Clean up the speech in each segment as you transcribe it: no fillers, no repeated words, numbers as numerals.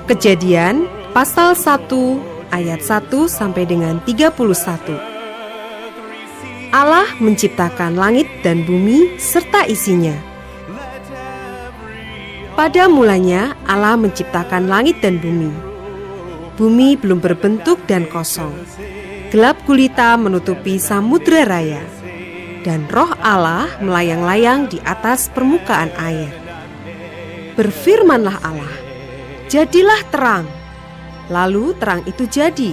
Kejadian pasal 1 ayat 1 sampai dengan 31. Allah menciptakan langit dan bumi serta isinya. Pada mulanya Allah menciptakan langit dan bumi. Bumi belum berbentuk dan kosong. Gelap gulita menutupi samudra raya, dan roh Allah melayang-layang di atas permukaan air. Berfirmanlah Allah, jadilah terang. Lalu terang itu jadi.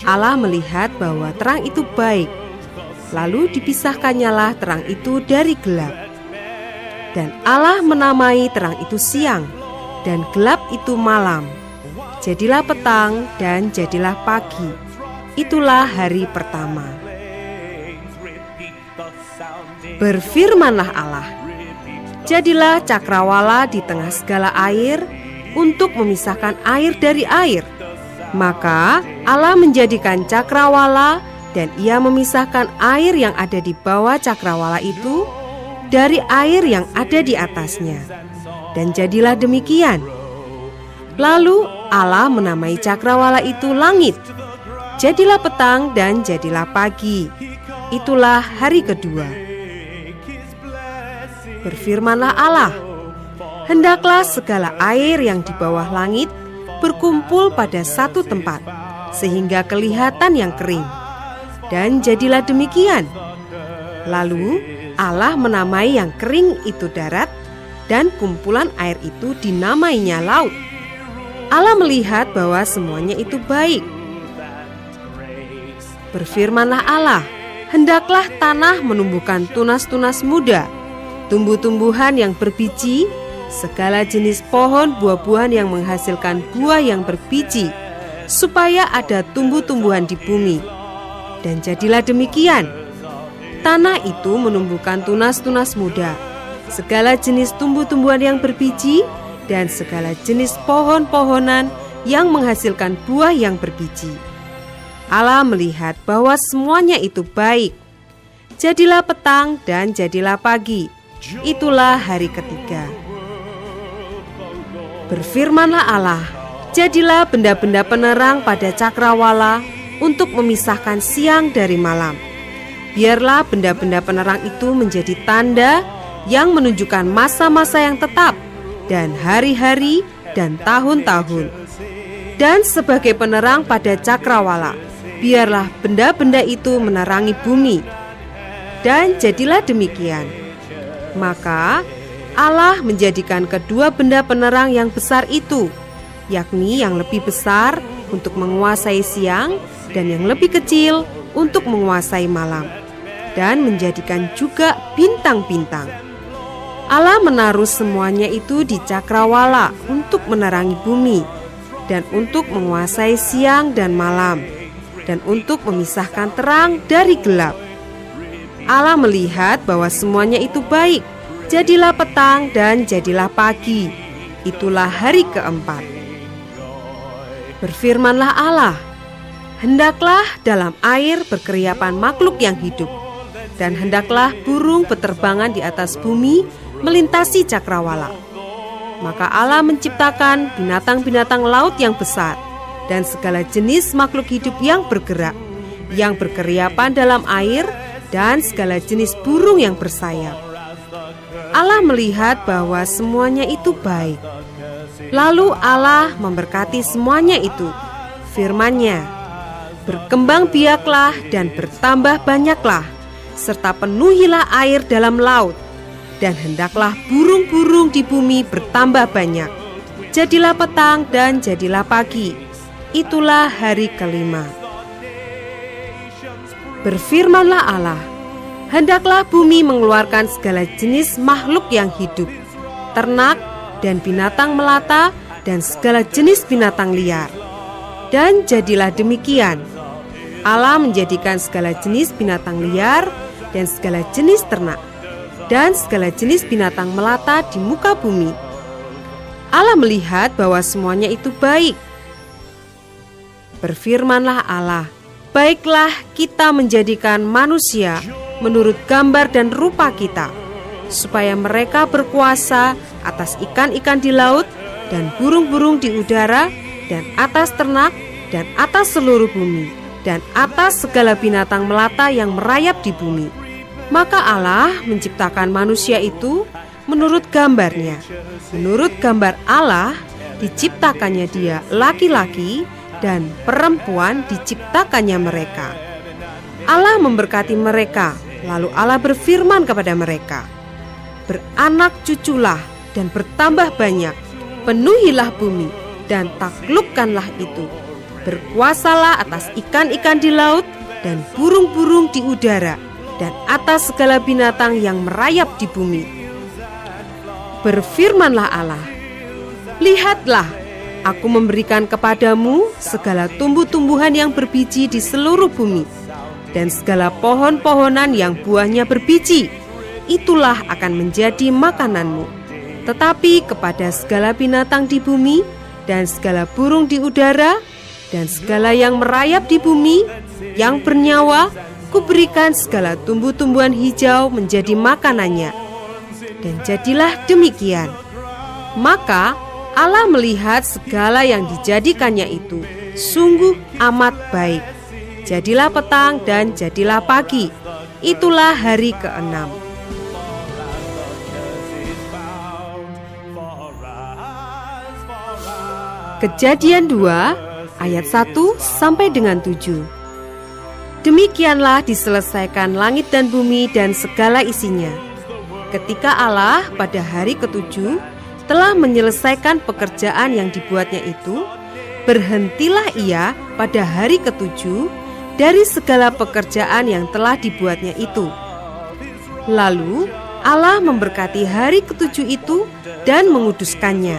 Allah melihat bahwa terang itu baik. Lalu dipisahkannyalah terang itu dari gelap. Dan Allah menamai terang itu siang, dan gelap itu malam. Jadilah petang dan jadilah pagi. Itulah hari pertama. Berfirmanlah Allah, jadilah cakrawala di tengah segala air untuk memisahkan air dari air. Maka Allah menjadikan cakrawala, dan ia memisahkan air yang ada di bawah cakrawala itu dari air yang ada di atasnya. Dan jadilah demikian. Lalu Allah menamai cakrawala itu langit. Jadilah petang dan jadilah pagi. Itulah hari kedua. Berfirmanlah Allah, hendaklah segala air yang di bawah langit berkumpul pada satu tempat, sehingga kelihatan yang kering. Dan jadilah demikian. Lalu Allah menamai yang kering itu darat, dan kumpulan air itu dinamainya laut. Allah melihat bahwa semuanya itu baik. Berfirmanlah Allah, hendaklah tanah menumbuhkan tunas-tunas muda, tumbuh-tumbuhan yang berbiji, segala jenis pohon buah-buahan yang menghasilkan buah yang berbiji, supaya ada tumbuh-tumbuhan di bumi. Dan jadilah demikian. Tanah itu menumbuhkan tunas-tunas muda, segala jenis tumbuh-tumbuhan yang berbiji, dan segala jenis pohon-pohonan yang menghasilkan buah yang berbiji. Allah melihat bahwa semuanya itu baik. Jadilah petang dan jadilah pagi. Itulah hari ketiga. Berfirmanlah Allah, jadilah benda-benda penerang pada cakrawala untuk memisahkan siang dari malam. Biarlah benda-benda penerang itu menjadi tanda yang menunjukkan masa-masa yang tetap, dan hari-hari dan tahun-tahun. Dan sebagai penerang pada cakrawala, biarlah benda-benda itu menerangi bumi. Dan jadilah demikian. Maka Allah menjadikan kedua benda penerang yang besar itu, yakni yang lebih besar untuk menguasai siang dan yang lebih kecil untuk menguasai malam, dan menjadikan juga bintang-bintang. Allah menaruh semuanya itu di cakrawala untuk menerangi bumi, dan untuk menguasai siang dan malam, dan untuk memisahkan terang dari gelap. Allah melihat bahwa semuanya itu baik. Jadilah petang dan jadilah pagi. Itulah hari keempat. Berfirmanlah Allah, hendaklah dalam air berkeriapan makhluk yang hidup, dan hendaklah burung beterbangan di atas bumi melintasi cakrawala. Maka Allah menciptakan binatang-binatang laut yang besar, dan segala jenis makhluk hidup yang bergerak, yang berkeriapan dalam air, dan segala jenis burung yang bersayap. Allah melihat bahwa semuanya itu baik. Lalu Allah memberkati semuanya itu. Firman-Nya, berkembang biaklah dan bertambah banyaklah, serta penuhilah air dalam laut, dan hendaklah burung-burung di bumi bertambah banyak. Jadilah petang dan jadilah pagi. Itulah hari kelima. Berfirmanlah Allah, hendaklah bumi mengeluarkan segala jenis makhluk yang hidup, ternak dan binatang melata, dan segala jenis binatang liar. Dan jadilah demikian. Allah menjadikan segala jenis binatang liar dan segala jenis ternak, dan segala jenis binatang melata di muka bumi. Allah melihat bahwa semuanya itu baik. Berfirmanlah Allah, baiklah kita menjadikan manusia menurut gambar dan rupa kita, supaya mereka berkuasa atas ikan-ikan di laut dan burung-burung di udara dan atas ternak dan atas seluruh bumi dan atas segala binatang melata yang merayap di bumi. Maka Allah menciptakan manusia itu menurut gambarnya. Menurut gambar Allah diciptakannya dia, laki-laki dan perempuan diciptakannya mereka. Allah memberkati mereka, lalu Allah berfirman kepada mereka, "Beranak cuculah dan bertambah banyak, penuhilah bumi dan taklukkanlah itu. Berkuasalah atas ikan-ikan di laut dan burung-burung di udara dan atas segala binatang yang merayap di bumi." Berfirmanlah Allah, "Lihatlah, aku memberikan kepadamu segala tumbuh-tumbuhan yang berbiji di seluruh bumi, dan segala pohon-pohonan yang buahnya berbiji, itulah akan menjadi makananmu. Tetapi kepada segala binatang di bumi, dan segala burung di udara, dan segala yang merayap di bumi, yang bernyawa, kuberikan segala tumbuh-tumbuhan hijau menjadi makanannya." Dan jadilah demikian. Maka Allah melihat segala yang dijadikannya itu sungguh amat baik. Jadilah petang dan jadilah pagi. Itulah hari ke-6. Kejadian 2 ayat 1 sampai dengan 7. Demikianlah diselesaikan langit dan bumi dan segala isinya. Ketika Allah pada hari ke-7 telah menyelesaikan pekerjaan yang dibuatnya itu, berhentilah ia pada hari ke-7 dari segala pekerjaan yang telah dibuatnya itu. Lalu Allah memberkati hari ke-7 itu dan menguduskannya,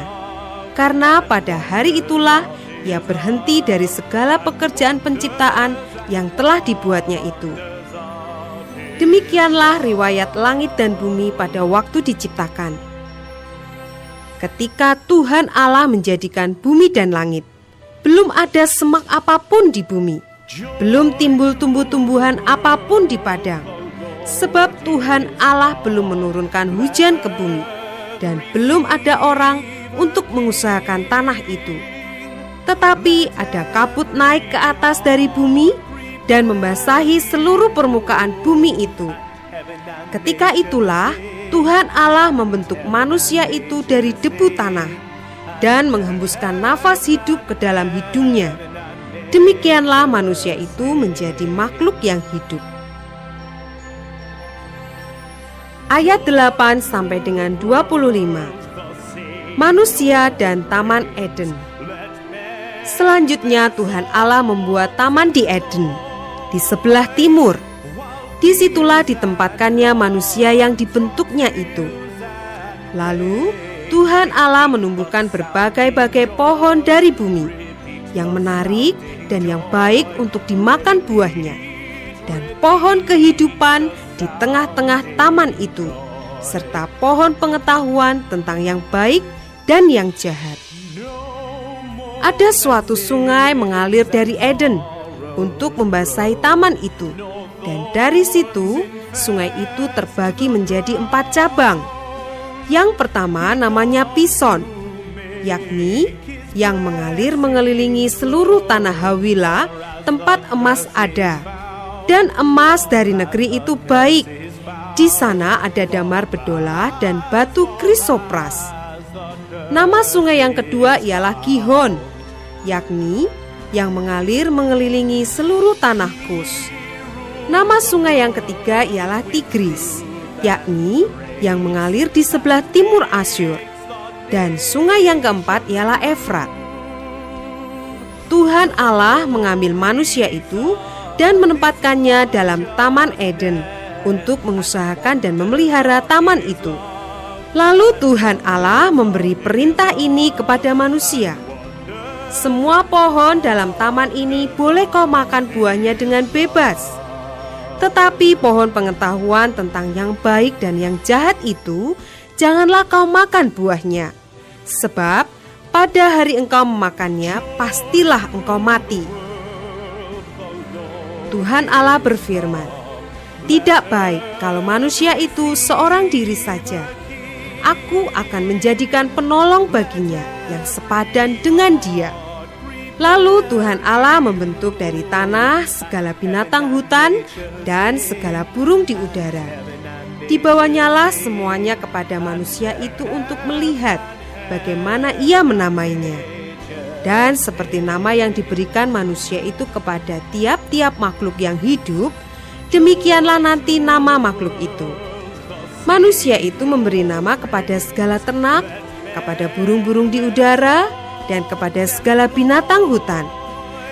karena pada hari itulah ia berhenti dari segala pekerjaan penciptaan yang telah dibuatnya itu. Demikianlah riwayat langit dan bumi pada waktu diciptakan. Ketika Tuhan Allah menjadikan bumi dan langit, belum ada semak apapun di bumi, belum timbul tumbuh-tumbuhan apapun di padang, sebab Tuhan Allah belum menurunkan hujan ke bumi, dan belum ada orang untuk mengusahakan tanah itu. Tetapi ada kabut naik ke atas dari bumi dan membasahi seluruh permukaan bumi itu. Ketika itulah Tuhan Allah membentuk manusia itu dari debu tanah dan menghembuskan nafas hidup ke dalam hidungnya. Demikianlah manusia itu menjadi makhluk yang hidup. Ayat 8 sampai dengan 25. Manusia dan Taman Eden. Selanjutnya Tuhan Allah membuat taman di Eden, di sebelah timur. Disitulah ditempatkannya manusia yang dibentuknya itu. Lalu Tuhan Allah menumbuhkan berbagai-bagai pohon dari bumi, yang menarik dan yang baik untuk dimakan buahnya, dan pohon kehidupan di tengah-tengah taman itu, serta pohon pengetahuan tentang yang baik dan yang jahat. Ada suatu sungai mengalir dari Eden untuk membasahi taman itu. Dan dari situ, sungai itu terbagi menjadi 4 cabang. Yang pertama namanya Pison, yakni yang mengalir mengelilingi seluruh tanah Hawila, tempat emas ada. Dan emas dari negeri itu baik. Di sana ada damar bedola dan batu krisopras. Nama sungai yang kedua ialah Gihon, yakni yang mengalir mengelilingi seluruh tanah Kus. Nama sungai yang ketiga ialah Tigris, yakni yang mengalir di sebelah timur Asyur. Dan sungai yang keempat ialah Efrat. Tuhan Allah mengambil manusia itu dan menempatkannya dalam Taman Eden untuk mengusahakan dan memelihara taman itu. Lalu Tuhan Allah memberi perintah ini kepada manusia. Semua pohon dalam taman ini boleh kau makan buahnya dengan bebas. Tetapi pohon pengetahuan tentang yang baik dan yang jahat itu, janganlah kau makan buahnya. Sebab pada hari engkau memakannya, pastilah engkau mati. Tuhan Allah berfirman, tidak baik kalau manusia itu seorang diri saja. Aku akan menjadikan penolong baginya yang sepadan dengan dia." Lalu Tuhan Allah membentuk dari tanah segala binatang hutan dan segala burung di udara. Dibawanyalah semuanya kepada manusia itu untuk melihat bagaimana ia menamainya. Dan seperti nama yang diberikan manusia itu kepada tiap-tiap makhluk yang hidup, demikianlah nanti nama makhluk itu. Manusia itu memberi nama kepada segala ternak, kepada burung-burung di udara, dan kepada segala binatang hutan.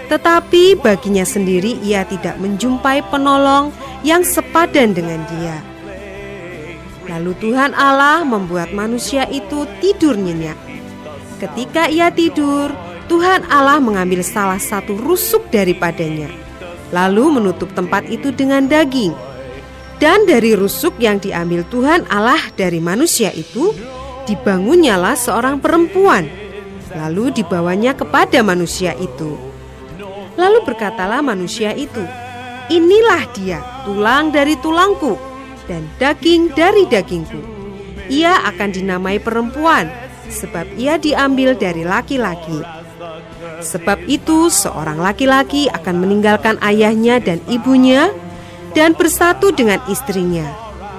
Tetapi baginya sendiri ia tidak menjumpai penolong yang sepadan dengan dia. Lalu Tuhan Allah membuat manusia itu tidur nyenyak. Ketika ia tidur, Tuhan Allah mengambil salah satu rusuk daripadanya, lalu menutup tempat itu dengan daging. Dan dari rusuk yang diambil Tuhan Allah dari manusia itu, dibangunnyalah seorang perempuan, lalu dibawanya kepada manusia itu. Lalu berkatalah manusia itu, "Inilah dia, tulang dari tulangku dan daging dari dagingku. Ia akan dinamai perempuan, sebab ia diambil dari laki-laki. Sebab itu seorang laki-laki akan meninggalkan ayahnya dan ibunya dan bersatu dengan istrinya,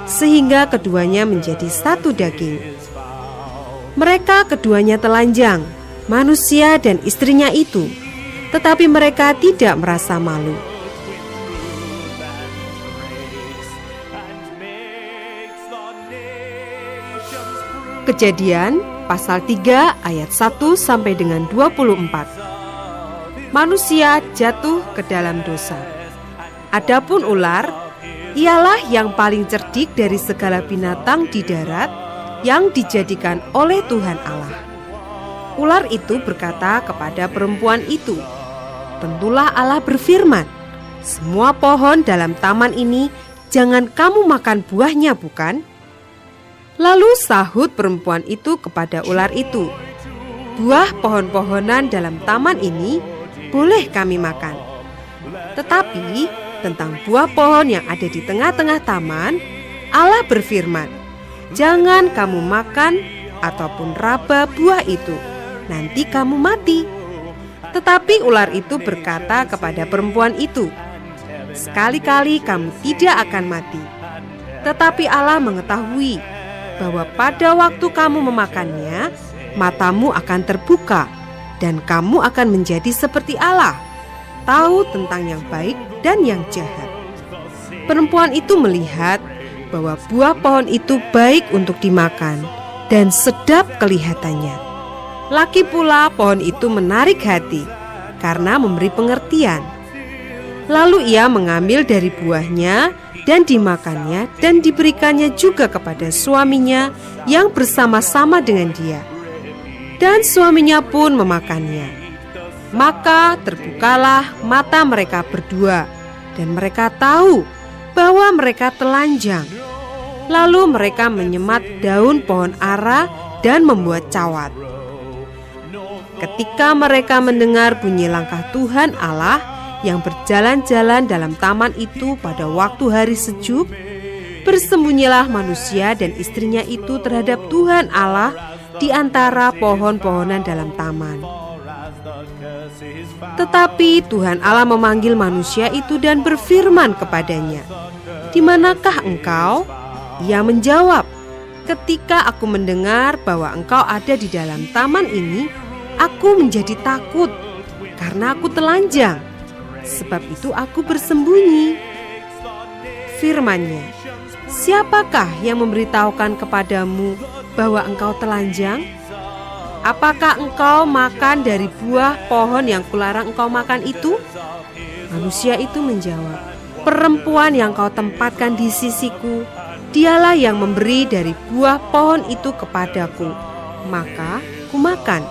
sehingga keduanya menjadi satu daging." Mereka keduanya telanjang, manusia dan istrinya itu, tetapi mereka tidak merasa malu. Kejadian pasal 3 ayat 1 sampai dengan 24. Manusia jatuh ke dalam dosa. Adapun ular, ialah yang paling cerdik dari segala binatang di darat yang dijadikan oleh Tuhan Allah. Ular itu berkata kepada perempuan itu, "Tentulah Allah berfirman, semua pohon dalam taman ini jangan kamu makan buahnya, bukan?" Lalu sahut perempuan itu kepada ular itu, "Buah pohon-pohonan dalam taman ini boleh kami makan. Tetapi tentang buah pohon yang ada di tengah-tengah taman, Allah berfirman, jangan kamu makan ataupun raba buah itu, nanti kamu mati." Tetapi ular itu berkata kepada perempuan itu, "Sekali-kali kamu tidak akan mati. Tetapi Allah mengetahui bahwa pada waktu kamu memakannya, matamu akan terbuka, dan kamu akan menjadi seperti Allah, tahu tentang yang baik dan yang jahat." Perempuan itu melihat bahwa buah pohon itu baik untuk dimakan dan sedap kelihatannya. Lagi pula pohon itu menarik hati karena memberi pengertian. Lalu ia mengambil dari buahnya dan dimakannya dan diberikannya juga kepada suaminya yang bersama-sama dengan dia. Dan suaminya pun memakannya. Maka terbukalah mata mereka berdua dan mereka tahu bahwa mereka telanjang. Lalu mereka menyemat daun pohon ara dan membuat cawat. Ketika mereka mendengar bunyi langkah Tuhan Allah yang berjalan-jalan dalam taman itu pada waktu hari sejuk, bersembunyilah manusia dan istrinya itu terhadap Tuhan Allah di antara pohon-pohonan dalam taman. Tetapi Tuhan Allah memanggil manusia itu dan berfirman kepadanya, "Di manakah engkau?" Ia menjawab, "Ketika aku mendengar bahwa engkau ada di dalam taman ini, aku menjadi takut karena aku telanjang. Sebab itu aku bersembunyi." Firman-Nya, "Siapakah yang memberitahukan kepadamu bahwa engkau telanjang? Apakah engkau makan dari buah pohon yang kularang engkau makan itu?" Manusia itu menjawab, "Perempuan yang kau tempatkan di sisiku, dialah yang memberi dari buah pohon itu kepadaku, maka kumakan."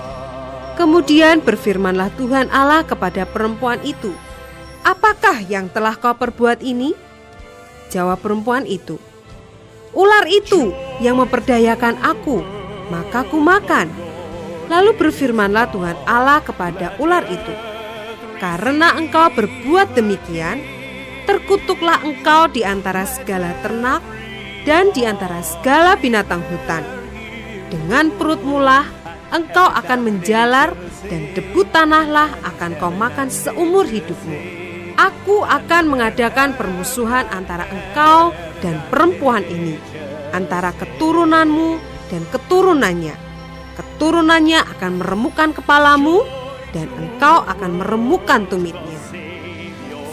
Kemudian berfirmanlah Tuhan Allah kepada perempuan itu, "Apakah yang telah kau perbuat ini?" Jawab perempuan itu, "Ular itu yang memperdayakan aku, maka kumakan." Lalu berfirmanlah Tuhan Allah kepada ular itu, "Karena engkau berbuat demikian, Terkutuklah engkau di antara segala ternak dan di antara segala binatang hutan. Dengan perutmu lah engkau akan menjalar, dan debu tanahlah akan kau makan seumur hidupmu. Aku akan mengadakan permusuhan antara engkau dan perempuan ini, antara keturunanmu dan keturunannya. Keturunannya akan meremukkan kepalamu, dan engkau akan meremukkan tumitnya.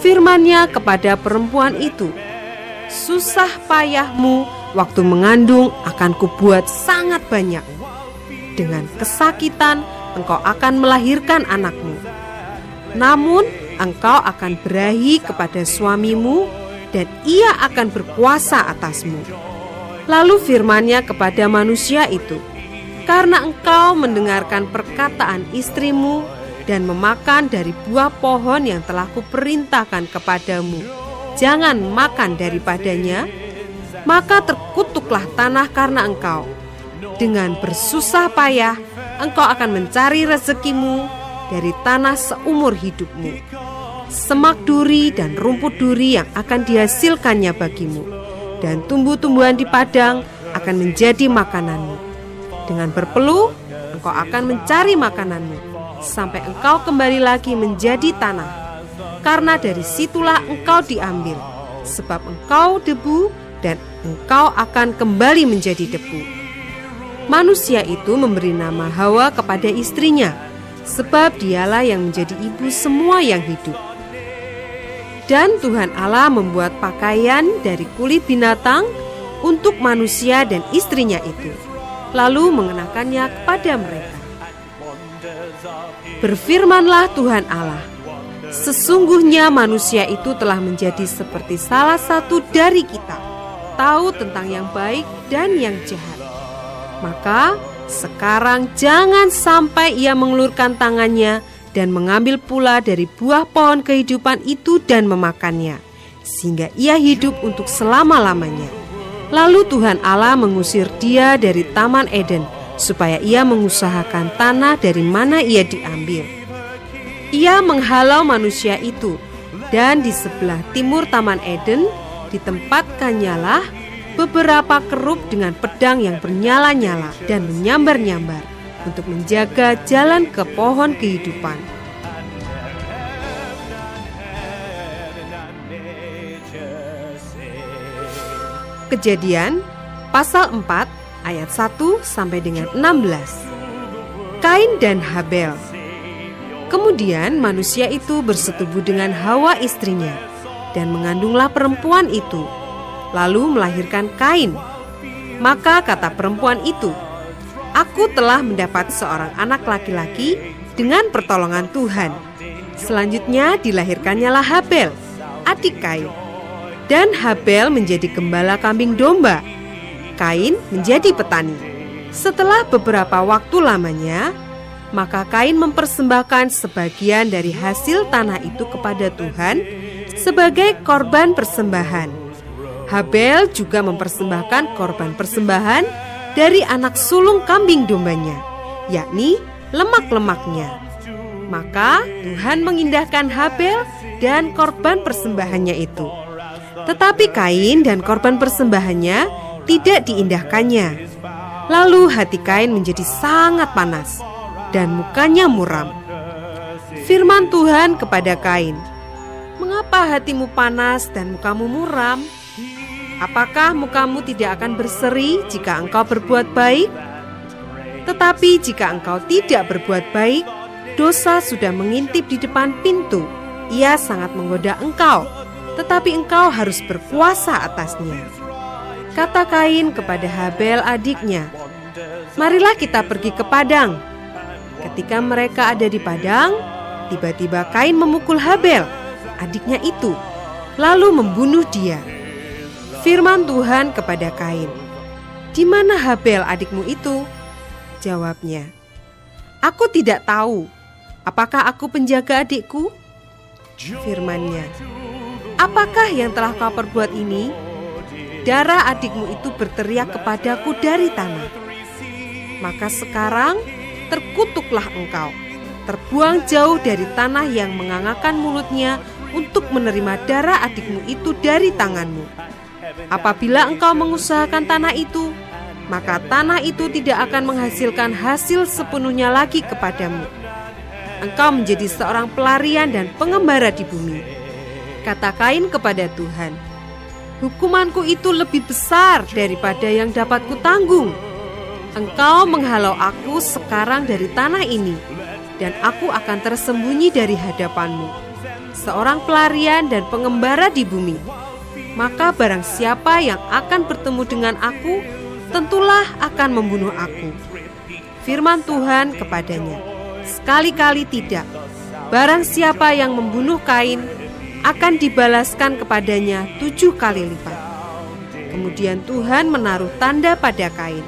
Firman-Nya kepada perempuan itu, susah payahmu waktu mengandung akan kubuat sangat banyak. Dengan kesakitan engkau akan melahirkan anakmu. Namun engkau akan berahi kepada suamimu, dan ia akan berkuasa atasmu. Lalu firman-Nya kepada manusia itu, karena engkau mendengarkan perkataan istrimu dan memakan dari buah pohon yang telah kuperintahkan kepadamu, jangan makan daripadanya, maka terkutuklah tanah karena engkau. Dengan bersusah payah engkau akan mencari rezekimu dari tanah seumur hidupmu. Semak duri dan rumput duri yang akan dihasilkannya bagimu, dan tumbuh-tumbuhan di padang akan menjadi makananmu. Dengan berpeluh engkau akan mencari makananmu, sampai engkau kembali lagi menjadi tanah. Karena dari situlah engkau diambil, sebab engkau debu, dan engkau akan kembali menjadi debu. Manusia itu memberi nama Hawa kepada istrinya, sebab dialah yang menjadi ibu semua yang hidup. Dan Tuhan Allah membuat pakaian dari kulit binatang untuk manusia dan istrinya itu, lalu mengenakannya kepada mereka. Berfirmanlah Tuhan Allah, sesungguhnya manusia itu telah menjadi seperti salah satu dari kita, tahu tentang yang baik dan yang jahat. Maka sekarang jangan sampai ia mengulurkan tangannya dan mengambil pula dari buah pohon kehidupan itu dan memakannya, sehingga ia hidup untuk selama-lamanya. Lalu Tuhan Allah mengusir dia dari Taman Eden, supaya ia mengusahakan tanah dari mana ia diambil. Ia menghalau manusia itu, dan di sebelah timur Taman Eden ditempatkannya lah beberapa kerub dengan pedang yang bernyala-nyala dan menyambar-nyambar untuk menjaga jalan ke pohon kehidupan. Kejadian pasal 4 ayat 1 sampai dengan 16. Kain dan Habel. Kemudian manusia itu bersetubuh dengan Hawa istrinya, dan mengandunglah perempuan itu, lalu melahirkan Kain. Maka kata perempuan itu, aku telah mendapat seorang anak laki-laki dengan pertolongan Tuhan. Selanjutnya dilahirkannya lah Habel, adik Kain. Dan Habel menjadi gembala kambing domba, Kain menjadi petani. Setelah beberapa waktu lamanya, maka Kain mempersembahkan sebagian dari hasil tanah itu kepada Tuhan sebagai korban persembahan. Habel juga mempersembahkan korban persembahan dari anak sulung kambing dombanya, yakni lemak-lemaknya. Maka Tuhan mengindahkan Habel dan korban persembahannya itu. Tetapi Kain dan korban persembahannya tidak diindahkannya. Lalu hati Kain menjadi sangat panas, dan mukanya muram. Firman Tuhan kepada Kain, mengapa hatimu panas dan mukamu muram? Apakah mukamu tidak akan berseri jika engkau berbuat baik? Tetapi jika engkau tidak berbuat baik, dosa sudah mengintip di depan pintu. Ia sangat menggoda engkau, tetapi engkau harus berkuasa atasnya. Kata Kain kepada Habel adiknya, marilah kita pergi ke padang. Ketika mereka ada di padang, tiba-tiba Kain memukul Habel, adiknya itu, lalu membunuh dia. Firman Tuhan kepada Kain, di mana Habel adikmu itu? Jawabnya, aku tidak tahu. Apakah aku penjaga adikku? Firman-Nya, apakah yang telah kau perbuat ini? Darah adikmu itu berteriak kepadaku dari tanah. Maka sekarang terkutuklah engkau, terbuang jauh dari tanah yang mengangakan mulutnya untuk menerima darah adikmu itu dari tanganmu. Apabila engkau mengusahakan tanah itu, maka tanah itu tidak akan menghasilkan hasil sepenuhnya lagi kepadamu. Engkau menjadi seorang pelarian dan pengembara di bumi. Kata Kain kepada Tuhan, hukumanku itu lebih besar daripada yang dapat kutanggung. Engkau menghalau aku sekarang dari tanah ini, dan aku akan tersembunyi dari hadapanmu, seorang pelarian dan pengembara di bumi. Maka barang siapa yang akan bertemu dengan aku, tentulah akan membunuh aku. Firman Tuhan kepadanya, sekali-kali tidak. Barang siapa yang membunuh Kain, akan dibalaskan kepadanya 7 kali lipat. Kemudian Tuhan menaruh tanda pada Kain,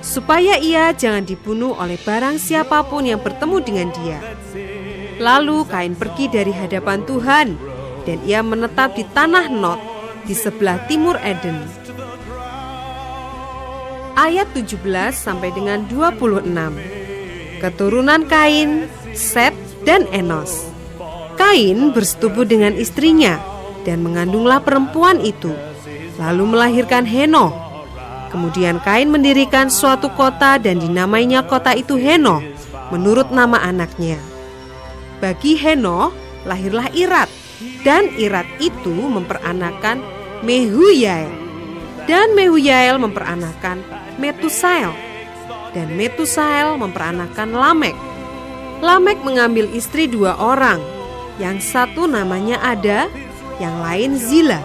supaya ia jangan dibunuh oleh barang siapapun yang bertemu dengan dia. Lalu Kain pergi dari hadapan Tuhan, dan ia menetap di tanah Nod, di sebelah timur Eden. Ayat 17 sampai dengan 26. Keturunan Kain, Set dan Enos. Kain bersetubuh dengan istrinya dan mengandunglah perempuan itu, lalu melahirkan Henoh. Kemudian Kain mendirikan suatu kota dan dinamainya kota itu Henoh menurut nama anaknya. Bagi Henoh lahirlah Irad, dan Irad itu memperanakan Mehujael, dan Mehujael memperanakan Metusael, dan Metusael memperanakan Lamek. Lamek mengambil istri 2 orang, yang satu namanya Ada, yang lain Zila.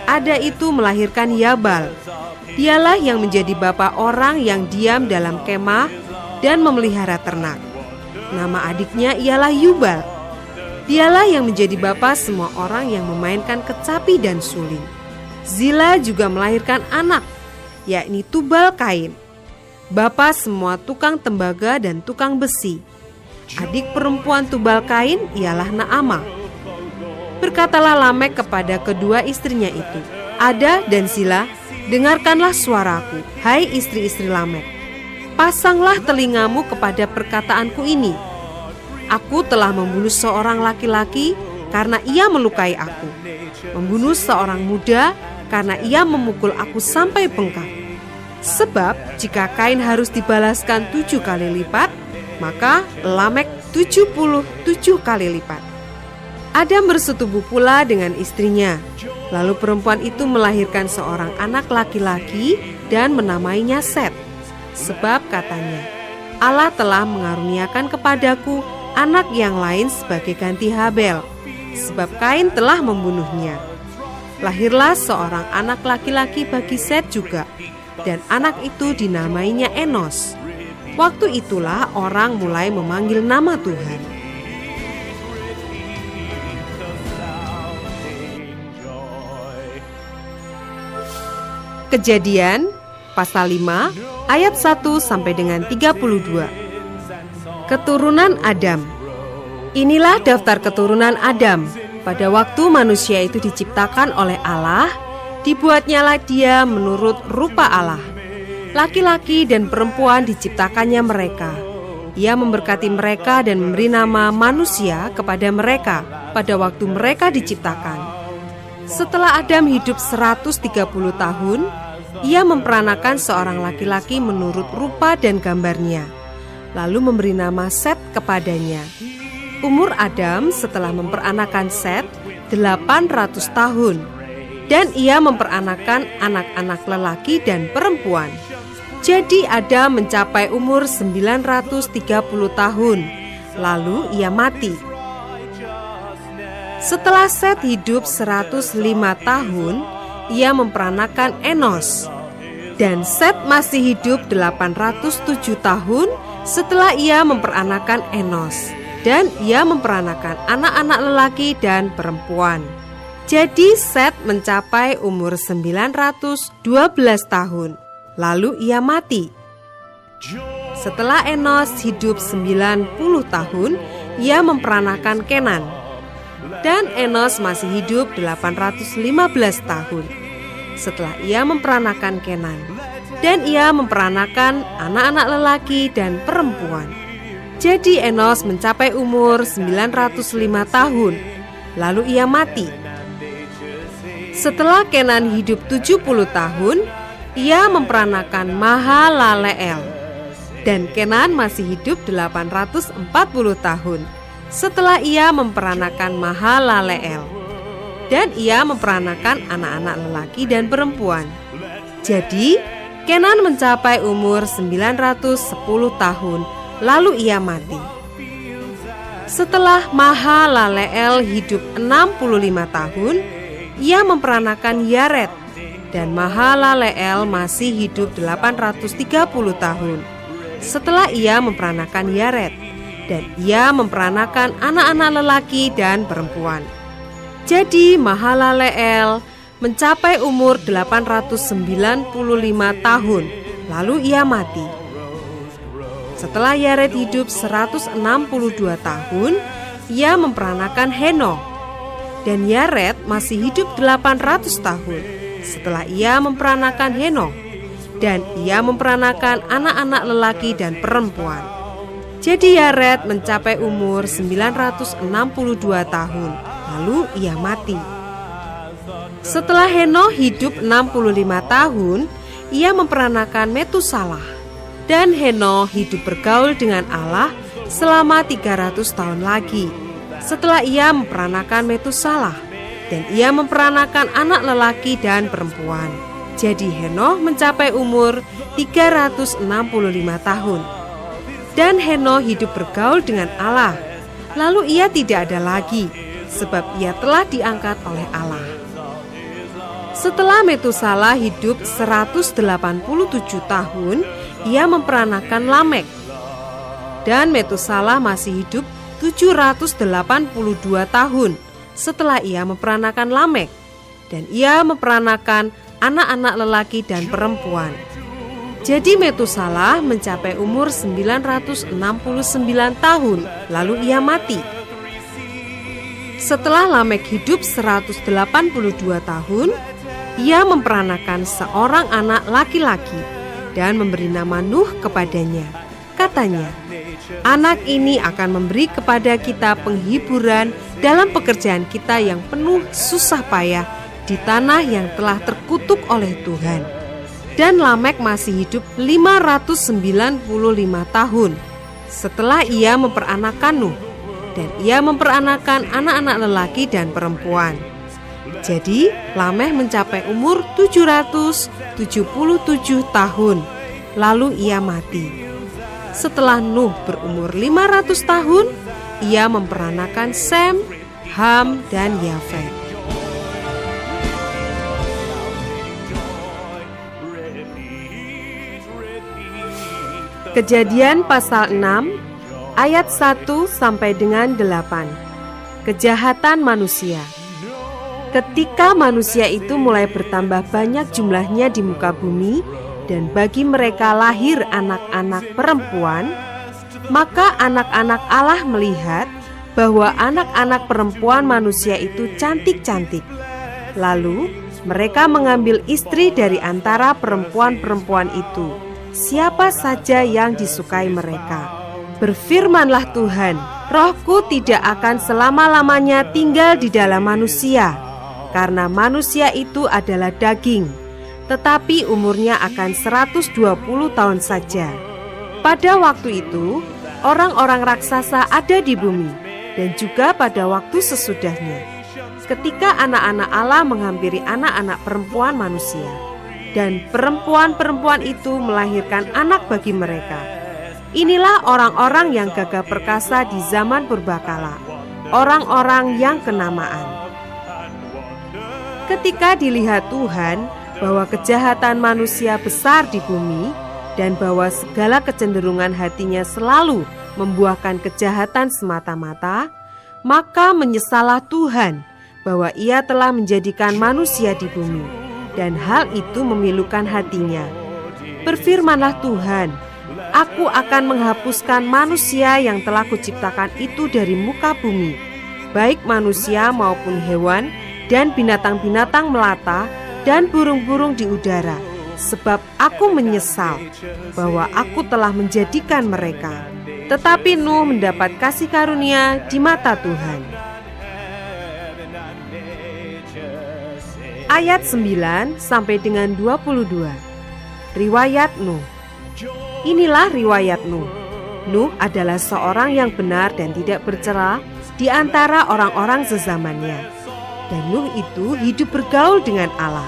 Ada itu melahirkan Yabal. Dialah yang menjadi bapa orang yang diam dalam kemah dan memelihara ternak. Nama adiknya ialah Yubal. Dialah yang menjadi bapa semua orang yang memainkan kecapi dan suling. Zila juga melahirkan anak, yakni Tubal Kain, bapa semua tukang tembaga dan tukang besi. Adik perempuan Tubal Kain ialah Naamah. Berkatalah Lamek kepada kedua istrinya itu, Ada dan Zila, dengarkanlah suaraku, hai istri-istri Lamek. Pasanglah telingamu kepada perkataanku ini. Aku telah membunuh seorang laki-laki karena ia melukai aku, membunuh seorang muda karena ia memukul aku sampai bengkak. Sebab jika Kain harus dibalaskan 7 kali lipat, maka Lamek 77 kali lipat. Adam bersetubuh pula dengan istrinya. Lalu perempuan itu melahirkan seorang anak laki-laki dan menamainya Set. Sebab katanya, Allah telah mengaruniakan kepadaku anak yang lain sebagai ganti Habel, sebab Kain telah membunuhnya. Lahirlah seorang anak laki-laki bagi Set juga, dan anak itu dinamainya Enos. Waktu itulah orang mulai memanggil nama Tuhan. Kejadian pasal 5 ayat 1 sampai dengan 32. Keturunan Adam. Inilah daftar keturunan Adam. Pada waktu manusia itu diciptakan oleh Allah, dibuatnyalah dia menurut rupa Allah. Laki-laki dan perempuan diciptakannya mereka. Ia memberkati mereka dan memberi nama manusia kepada mereka pada waktu mereka diciptakan. Setelah Adam hidup 130 tahun, ia memperanakan seorang laki-laki menurut rupa dan gambarnya, lalu memberi nama Set kepadanya. Umur Adam setelah memperanakan Set 800 tahun, dan ia memperanakan anak-anak lelaki dan perempuan. Jadi Adam mencapai umur 930 tahun, lalu ia mati. Setelah Set hidup 105 tahun, ia memperanakan Enos. Dan Set masih hidup 807 tahun setelah ia memperanakan Enos. Dan ia memperanakan anak-anak lelaki dan perempuan. Jadi Set mencapai umur 912 tahun, lalu ia mati. Setelah Enos hidup 90 tahun, ia memperanakan Kenan. Dan Enos masih hidup 815 tahun setelah ia memperanakan Kenan, dan ia memperanakan anak-anak lelaki dan perempuan. Jadi Enos mencapai umur 905 tahun, lalu ia mati. Setelah Kenan hidup 70 tahun, ia memperanakan Mahalaleel. Dan Kenan masih hidup 840 tahun setelah ia memperanakan Mahalaleel. Dan ia memperanakan anak-anak lelaki dan perempuan. Jadi Kenan mencapai umur 910 tahun, lalu ia mati. Setelah Mahalaleel hidup 65 tahun, ia memperanakan Yared. Dan Mahalaleel masih hidup 830 tahun setelah ia memperanakan Yared. Dan ia memperanakan anak-anak lelaki dan perempuan. Jadi Mahalaleel mencapai umur 895 tahun, lalu ia mati. Setelah Yared hidup 162 tahun, ia memperanakan Henokh. Dan Yared masih hidup 800 tahun setelah ia memperanakan Henokh. Dan ia memperanakan anak-anak lelaki dan perempuan. Jadi Yared mencapai umur 962 tahun, lalu ia mati. Setelah Henokh hidup 65 tahun, ia memperanakan Metusalah. Dan Henokh hidup bergaul dengan Allah selama 300 tahun lagi setelah ia memperanakan Metusalah. Dan ia memperanakan anak lelaki dan perempuan. Jadi Henokh mencapai umur 365 tahun. Dan Henokh hidup bergaul dengan Allah. Lalu ia tidak ada lagi, sebab ia telah diangkat oleh Allah. Setelah Metusalah hidup 187 tahun, ia memperanakan Lamek. Dan Metusalah masih hidup 782 tahun setelah ia memperanakan Lamek. Dan ia memperanakan anak-anak lelaki dan perempuan. Jadi Metusalah mencapai umur 969 tahun, lalu ia mati. Setelah Lamek hidup 182 tahun, ia memperanakan seorang anak laki-laki dan memberi nama Nuh kepadanya. Katanya, anak ini akan memberi kepada kita penghiburan dalam pekerjaan kita yang penuh susah payah di tanah yang telah terkutuk oleh Tuhan. Dan Lamek masih hidup 595 tahun setelah ia memperanakan Nuh. Dan ia memperanakan anak-anak lelaki dan perempuan. Jadi Lameh mencapai umur 777 tahun, lalu ia mati. Setelah Nuh berumur 500 tahun, ia memperanakan Sem, Ham, dan Yafet. Kejadian pasal 6 ayat 1 sampai dengan 8. Kejahatan manusia. Ketika manusia itu mulai bertambah banyak jumlahnya di muka bumi, dan bagi mereka lahir anak-anak perempuan, maka anak-anak Allah melihat bahwa anak-anak perempuan manusia itu cantik-cantik. Lalu mereka mengambil istri dari antara perempuan-perempuan itu, siapa saja yang disukai mereka. Berfirmanlah Tuhan, Rohku tidak akan selama-lamanya tinggal di dalam manusia, karena manusia itu adalah daging, tetapi umurnya akan 120 tahun saja. Pada waktu itu, orang-orang raksasa ada di bumi, dan juga pada waktu sesudahnya, ketika anak-anak Allah menghampiri anak-anak perempuan manusia. Dan perempuan-perempuan itu melahirkan anak bagi mereka. Inilah orang-orang yang gagah perkasa di zaman purbakala, orang-orang yang kenamaan. Ketika dilihat Tuhan bahwa kejahatan manusia besar di bumi, dan bahwa segala kecenderungan hatinya selalu membuahkan kejahatan semata-mata, maka menyesallah Tuhan bahwa Ia telah menjadikan manusia di bumi, dan hal itu memilukan hatinya. Berfirmanlah Tuhan, Aku akan menghapuskan manusia yang telah kuciptakan itu dari muka bumi, baik manusia maupun hewan, dan binatang-binatang melata, dan burung-burung di udara, sebab aku menyesal bahwa aku telah menjadikan mereka. Tetapi Nuh mendapat kasih karunia di mata Tuhan. Ayat 9 sampai dengan 22. Riwayat Nuh. Inilah riwayat Nuh. Nuh adalah seorang yang benar dan tidak bercela di antara orang-orang sezamannya. Dan Nuh itu hidup bergaul dengan Allah.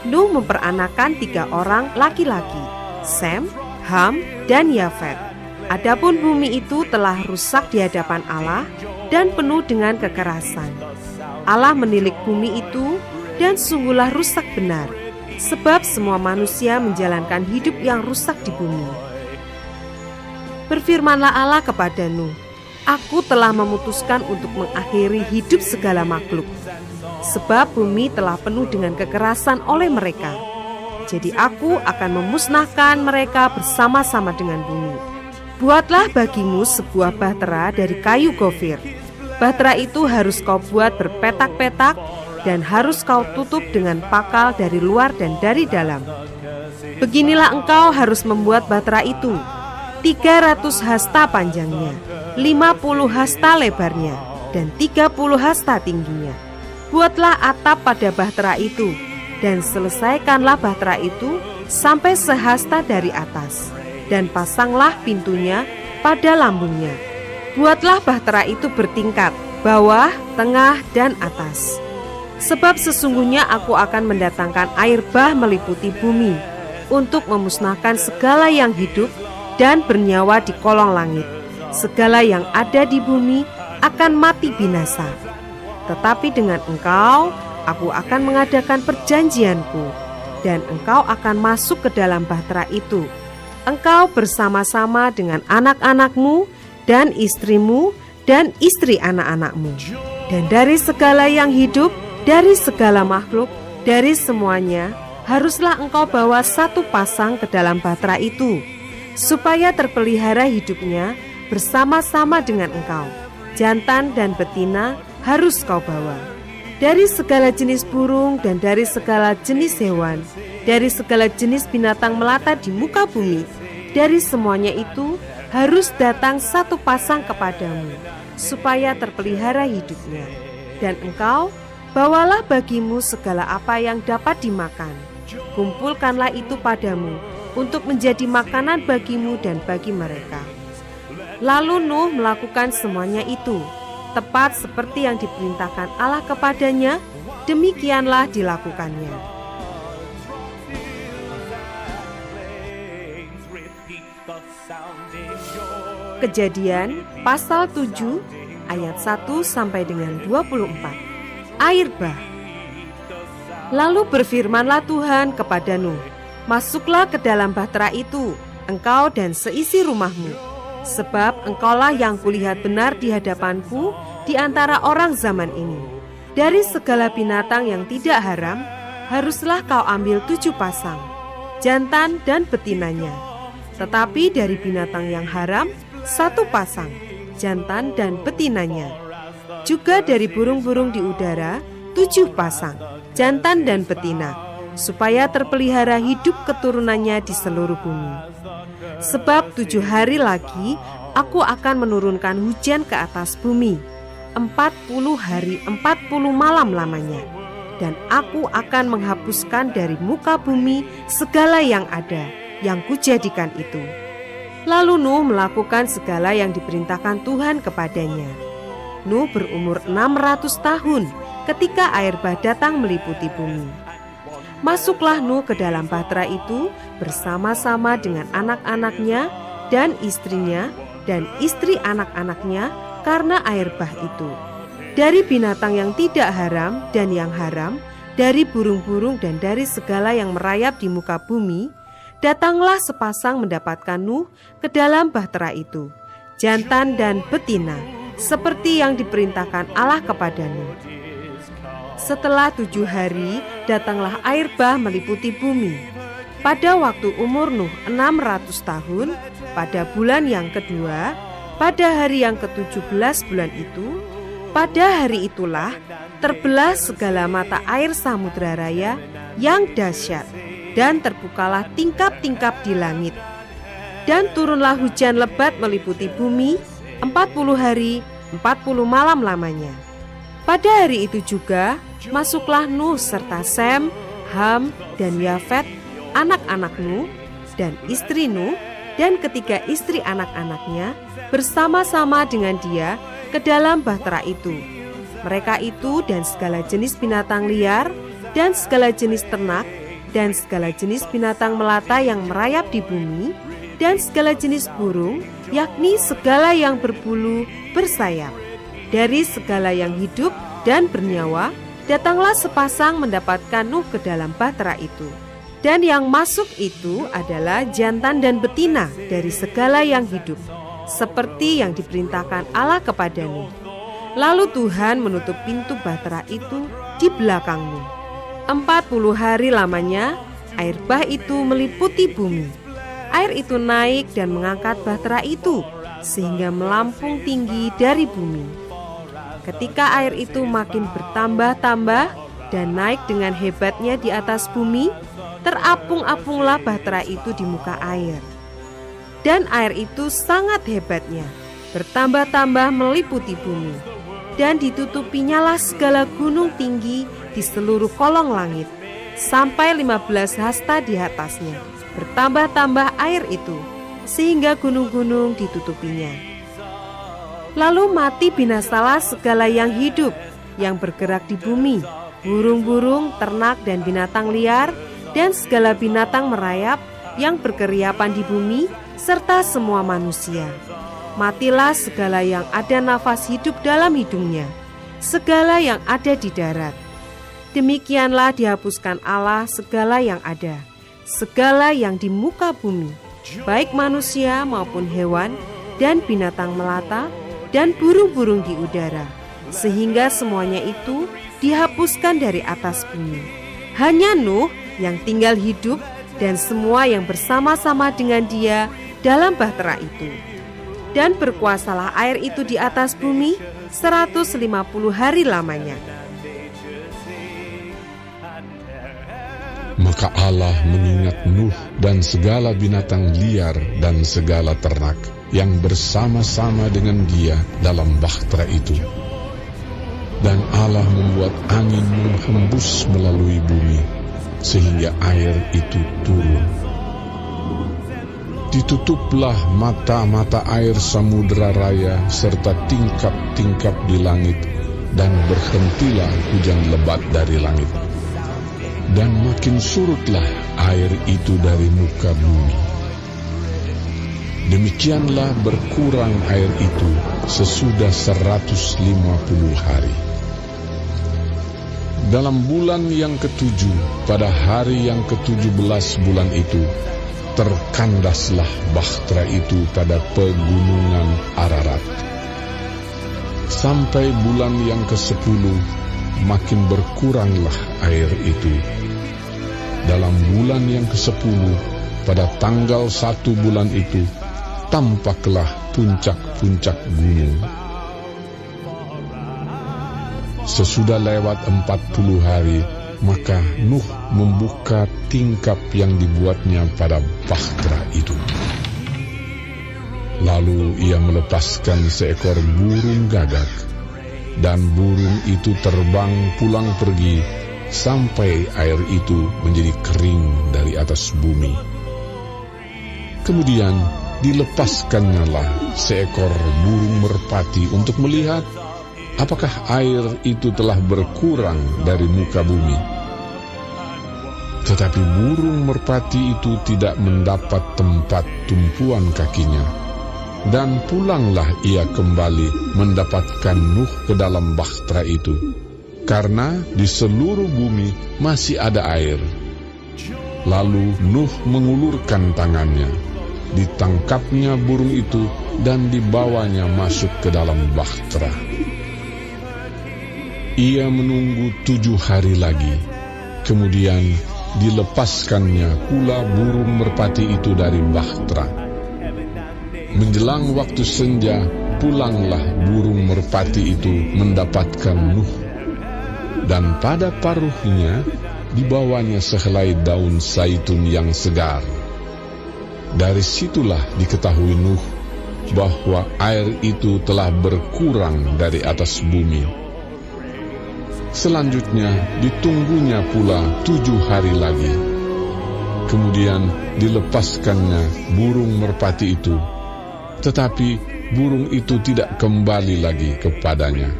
Nuh memperanakan 3 orang laki-laki, Sem, Ham, dan Yafet. Adapun bumi itu telah rusak di hadapan Allah dan penuh dengan kekerasan. Allah menilik bumi itu dan sungguhlah rusak benar, sebab semua manusia menjalankan hidup yang rusak di bumi. Berfirmanlah Allah kepada Nuh, Aku telah memutuskan untuk mengakhiri hidup segala makhluk, sebab bumi telah penuh dengan kekerasan oleh mereka. Jadi aku akan memusnahkan mereka bersama-sama dengan bumi. Buatlah bagimu sebuah bahtera dari kayu gofir. Bahtera itu harus kau buat berpetak-petak dan harus kau tutup dengan pakal dari luar dan dari dalam. Beginilah engkau harus membuat bahtera itu. 300 hasta panjangnya, 50 hasta lebarnya, dan 30 hasta tingginya. Buatlah atap pada bahtera itu, dan selesaikanlah bahtera itu sampai sehasta dari atas, dan pasanglah pintunya pada lambungnya. Buatlah bahtera itu bertingkat, bawah, tengah, dan atas. Sebab sesungguhnya aku akan mendatangkan air bah meliputi bumi, untuk memusnahkan segala yang hidup dan bernyawa di kolong langit. Segala yang ada di bumi akan mati binasa. Tetapi dengan engkau, aku akan mengadakan perjanjianku, dan engkau akan masuk ke dalam bahtera itu. Engkau bersama-sama dengan anak-anakmu dan istrimu dan istri anak-anakmu. Dan dari segala yang hidup, dari segala makhluk, dari semuanya, haruslah engkau bawa 1 pasang ke dalam bahtera itu, supaya terpelihara hidupnya bersama-sama dengan engkau. Jantan dan betina harus kau bawa. Dari segala jenis burung dan dari segala jenis hewan, dari segala jenis binatang melata di muka bumi, dari semuanya itu harus datang 1 pasang kepadamu, supaya terpelihara hidupnya. Dan engkau bawalah bagimu segala apa yang dapat dimakan. Kumpulkanlah itu padamu untuk menjadi makanan bagimu dan bagi mereka. Lalu Nuh melakukan semuanya itu, tepat seperti yang diperintahkan Allah kepadanya, demikianlah dilakukannya. Kejadian pasal 7 ayat 1 sampai dengan 24. Air bah. Lalu berfirmanlah Tuhan kepada Nuh, Masuklah ke dalam bahtera itu, engkau dan seisi rumahmu, sebab engkaulah yang kulihat benar di hadapanku di antara orang zaman ini. Dari segala binatang yang tidak haram, haruslah kau ambil 7 pasang, jantan dan betinanya. Tetapi dari binatang yang haram, 1 pasang, jantan dan betinanya. Juga dari burung-burung di udara, 7 pasang, jantan dan betina, supaya terpelihara hidup keturunannya di seluruh bumi. Sebab 7 hari lagi aku akan menurunkan hujan ke atas bumi, 40 hari 40 malam lamanya. Dan aku akan menghapuskan dari muka bumi segala yang ada, yang kujadikan itu. Lalu Nuh melakukan segala yang diperintahkan Tuhan kepadanya. Nuh berumur 600 tahun ketika air bah datang meliputi bumi. Masuklah Nuh ke dalam bahtera itu bersama-sama dengan anak-anaknya dan istrinya dan istri anak-anaknya karena air bah itu. Dari binatang yang tidak haram dan yang haram, dari burung-burung dan dari segala yang merayap di muka bumi, datanglah sepasang mendapatkan Nuh ke dalam bahtera itu, jantan dan betina, seperti yang diperintahkan Allah kepada Nuh. Setelah 7 hari, datanglah air bah meliputi bumi. Pada waktu umur Nuh 600 tahun, pada bulan yang kedua, pada hari yang ke-17 bulan itu, pada hari itulah terbelah segala mata air samudra raya yang dahsyat, dan terbukalah tingkap-tingkap di langit. Dan turunlah hujan lebat meliputi bumi 40 hari 40 malam lamanya. Pada hari itu juga masuklah Nuh serta Sem, Ham, dan Yafet, anak-anak Nuh, dan istri Nuh, dan ketiga istri anak-anaknya bersama-sama dengan dia ke dalam bahtera itu. Mereka itu dan segala jenis binatang liar, dan segala jenis ternak, dan segala jenis binatang melata yang merayap di bumi, dan segala jenis burung, yakni segala yang berbulu, bersayap. Dari segala yang hidup dan bernyawa, datanglah sepasang mendapatkan Nuh ke dalam bahtera itu. Dan yang masuk itu adalah jantan dan betina dari segala yang hidup, seperti yang diperintahkan Allah kepada Nuh. Lalu Tuhan menutup pintu bahtera itu di belakang Nuh. 40 hari lamanya air bah itu meliputi bumi. Air itu naik dan mengangkat bahtera itu sehingga melampung tinggi dari bumi. Ketika air itu makin bertambah-tambah dan naik dengan hebatnya di atas bumi, terapung-apunglah bahtera itu di muka air. Dan air itu sangat hebatnya, bertambah-tambah meliputi bumi. Dan ditutupinyalah segala gunung tinggi di seluruh kolong langit, sampai 15 hasta di atasnya. Bertambah-tambah air itu, sehingga gunung-gunung ditutupinya. Lalu mati binasalah segala yang hidup, yang bergerak di bumi, burung-burung, ternak dan binatang liar, dan segala binatang merayap yang berkeriapan di bumi, serta semua manusia. Matilah segala yang ada nafas hidup dalam hidungnya, segala yang ada di darat. Demikianlah dihapuskan Allah segala yang ada, segala yang di muka bumi, baik manusia maupun hewan, dan binatang melata, dan burung-burung di udara, sehingga semuanya itu dihapuskan dari atas bumi. Hanya Nuh yang tinggal hidup dan semua yang bersama-sama dengan dia dalam bahtera itu. Dan berkuasalah air itu di atas bumi 150 hari lamanya. Maka Allah mengingat Nuh dan segala binatang liar dan segala ternak yang bersama-sama dengan dia dalam bahtera itu. Dan Allah membuat angin menghembus melalui bumi, sehingga air itu turun. Ditutuplah mata-mata air samudera raya serta tingkap-tingkap di langit, dan berhentilah hujan lebat dari langit. Dan makin surutlah air itu dari muka bumi. Demikianlah berkurang air itu sesudah 150 hari. Dalam bulan yang ketujuh, pada hari yang ke-17 bulan itu, terkandaslah bahtera itu pada pegunungan Ararat. Sampai bulan yang ke-10, makin berkuranglah air itu. Dalam bulan yang ke-10, pada tanggal 1 bulan itu, tampaklah puncak-puncak gunung. Sesudah lewat 40 hari, maka Nuh membuka tingkap yang dibuatnya pada bahtera itu. Lalu ia melepaskan seekor burung gagak, dan burung itu terbang pulang pergi sampai air itu menjadi kering dari atas bumi. Kemudian dilepaskannyalah seekor burung merpati untuk melihat apakah air itu telah berkurang dari muka bumi. Tetapi burung merpati itu tidak mendapat tempat tumpuan kakinya, dan pulanglah ia kembali mendapatkan Nuh ke dalam bahtera itu, karena di seluruh bumi masih ada air. Lalu Nuh mengulurkan tangannya, ditangkapnya burung itu dan dibawanya masuk ke dalam bahtera. Ia menunggu 7 hari lagi, kemudian dilepaskannya pula burung merpati itu dari bahtera. Menjelang waktu senja, pulanglah burung merpati itu mendapatkan Nuh, dan pada paruhnya dibawanya sehelai daun zaitun yang segar. Dari situlah diketahui Nuh bahwa air itu telah berkurang dari atas bumi. Selanjutnya ditunggunya pula 7 hari lagi. Kemudian dilepaskannya burung merpati itu, tetapi burung itu tidak kembali lagi kepadanya.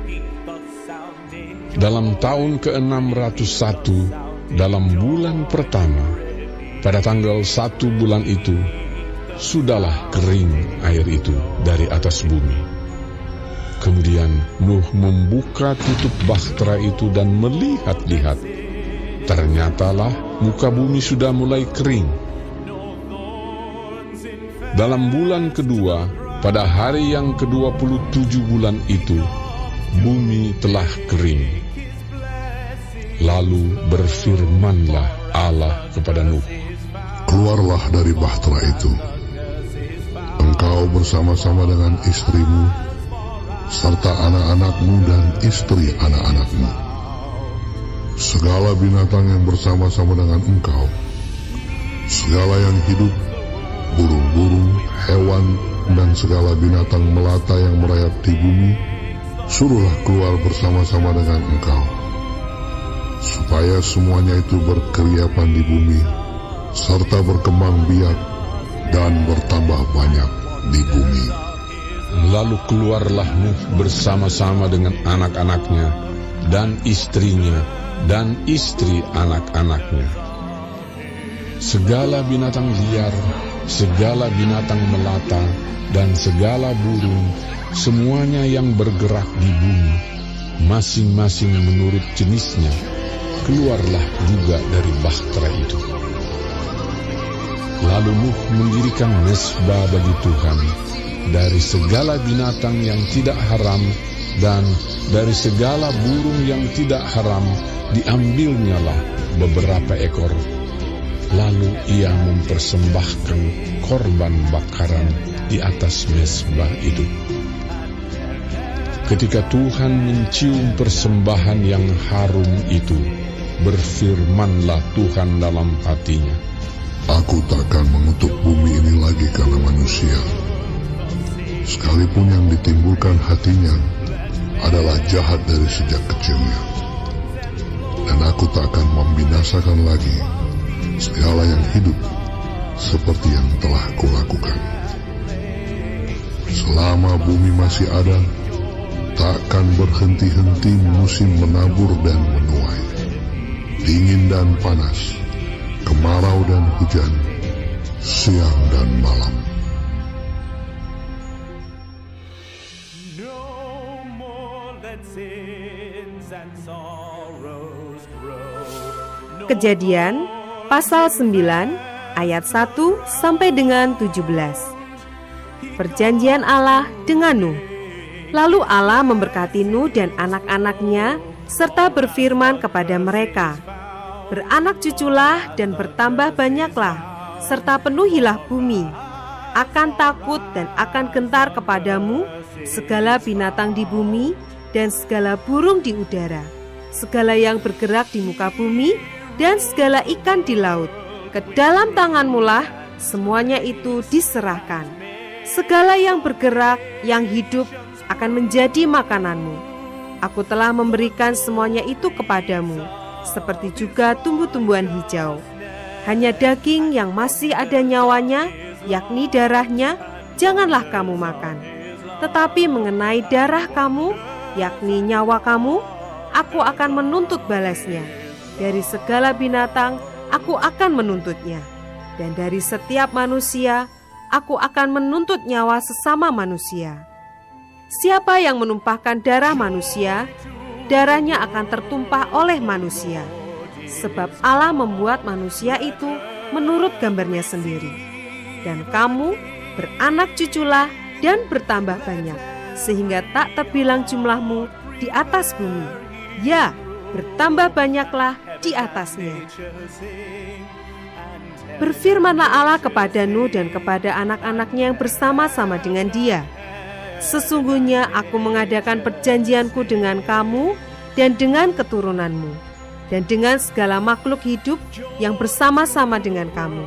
Dalam tahun ke-601, dalam bulan pertama, pada tanggal 1 bulan itu, sudahlah kering air itu dari atas bumi. Kemudian Nuh membuka tutup bahtera itu dan melihat-lihat. Ternyatalah muka bumi sudah mulai kering. Dalam bulan kedua, pada hari yang ke-27 bulan itu, bumi telah kering. Lalu berfirmanlah Allah kepada Nuh, "Keluarlah dari bahtera itu, engkau bersama-sama dengan istrimu, serta anak-anakmu dan istri anak-anakmu. Segala binatang yang bersama-sama dengan engkau, segala yang hidup, burung-burung, hewan, dan segala binatang melata yang merayap di bumi, suruhlah keluar bersama-sama dengan engkau, supaya semuanya itu berkeriapan di bumi, serta berkembang biak dan bertambah banyak di bumi." Lalu keluarlah Nuh bersama-sama dengan anak-anaknya dan istrinya dan istri anak-anaknya. Segala binatang liar, segala binatang melata, dan segala burung, semuanya yang bergerak di bumi, masing-masing menurut jenisnya, keluarlah juga dari bahtera itu. Lalu Nuh mendirikan mezbah bagi Tuhan. Dari segala binatang yang tidak haram dan dari segala burung yang tidak haram diambilnyalah beberapa ekor. Lalu ia mempersembahkan korban bakaran di atas mezbah itu. Ketika Tuhan mencium persembahan yang harum itu, berfirmanlah Tuhan dalam hatinya, "Aku takkan mengutuk bumi ini lagi karena manusia. Sekalipun yang ditimbulkan hatinya adalah jahat dari sejak kecilnya. Dan aku tak akan membinasakan lagi segala yang hidup seperti yang telah kulakukan. Selama bumi masih ada, takkan berhenti-henti musim menabur dan menuai, dingin dan panas, kemarau dan hujan, siang dan malam." Kejadian pasal 9 ayat 1 sampai dengan 17. Perjanjian Allah dengan Nuh. Lalu Allah memberkati Nuh dan anak-anaknya serta berfirman kepada mereka, "Beranak cuculah dan bertambah banyaklah, serta penuhilah bumi. Akan takut dan akan gentar kepadamu segala binatang di bumi dan segala burung di udara, segala yang bergerak di muka bumi dan segala ikan di laut. Ke dalam tanganmu lah semuanya itu diserahkan. Segala yang bergerak, yang hidup akan menjadi makananmu. Aku telah memberikan semuanya itu kepadamu, seperti juga tumbuh-tumbuhan hijau. Hanya daging yang masih ada nyawanya, yakni darahnya, janganlah kamu makan. Tetapi mengenai darah kamu, yakni nyawa kamu, aku akan menuntut balasnya. Dari segala binatang, aku akan menuntutnya. Dan dari setiap manusia, aku akan menuntut nyawa sesama manusia. Siapa yang menumpahkan darah manusia, darahnya akan tertumpah oleh manusia. Sebab Allah membuat manusia itu menurut gambarnya sendiri. Dan kamu beranak cuculah dan bertambah banyak, sehingga tak terbilang jumlahmu di atas bumi. Ya, bertambah banyaklah di atasnya." Berfirmanlah Allah kepada Nuh dan kepada anak-anaknya yang bersama-sama dengan dia, "Sesungguhnya aku mengadakan perjanjianku dengan kamu dan dengan keturunanmu, dan dengan segala makhluk hidup yang bersama-sama dengan kamu,